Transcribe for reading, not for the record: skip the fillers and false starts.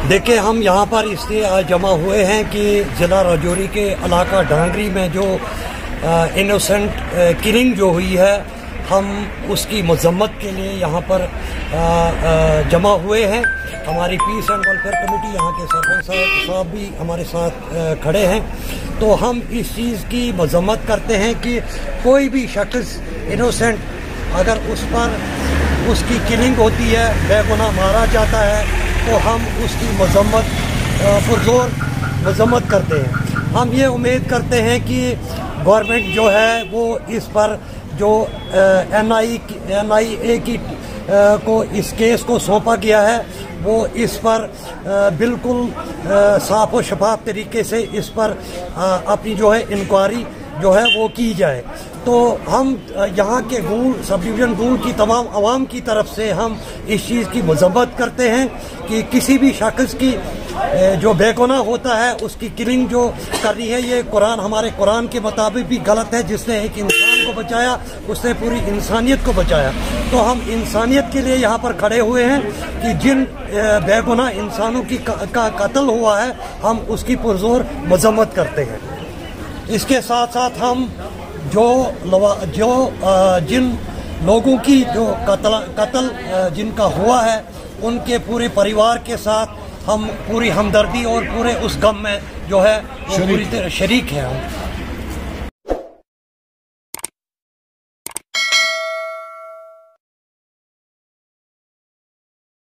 देखिए, हम यहाँ पर इसलिए आज जमा हुए हैं कि ज़िला राजौरी के इलाका डांगरी में जो इनोसेंट किलिंग जो हुई है, हम उसकी मजम्मत के लिए यहाँ पर जमा हुए हैं। हमारी पीस एंड वेलफेयर कमेटी, यहाँ के सरपंच साहब भी हमारे साथ खड़े हैं। तो हम इस चीज़ की मजम्मत करते हैं कि कोई भी शख्स इनोसेंट अगर उस पर उसकी किलिंग होती है, बेगुनाह मारा जाता है, तो हम उसकी पुरजोर मजम्मत करते हैं। हम ये उम्मीद करते हैं कि गवर्नमेंट जो है वो इस पर जो NIA की को इस केस को सौंपा गया है, वो इस पर बिल्कुल साफ और शफाफ तरीके से इस पर अपनी जो है इंक्वायरी जो है वो की जाए। तो हम यहाँ के गूल सब डिवीज़न गूल की तमाम आवाम की तरफ से हम इस चीज़ की मजम्मत करते हैं कि किसी भी शख्स की जो बेगुनाह होता है उसकी किलिंग जो करनी है, ये हमारे कुरान के मुताबिक भी गलत है। जिसने एक इंसान को बचाया उसने पूरी इंसानियत को बचाया। तो हम इंसानियत के लिए यहाँ पर खड़े हुए हैं कि जिन बेगुनाह इंसानों का कत्ल हुआ है, हम उसकी पुरजोर मजम्मत करते हैं। इसके साथ साथ हम जिन लोगों की जो कत्ल जिनका हुआ है, उनके पूरे परिवार के साथ हम पूरी हमदर्दी और पूरे उस गम में जो है वो पूरी तरह शरीक हैं हम।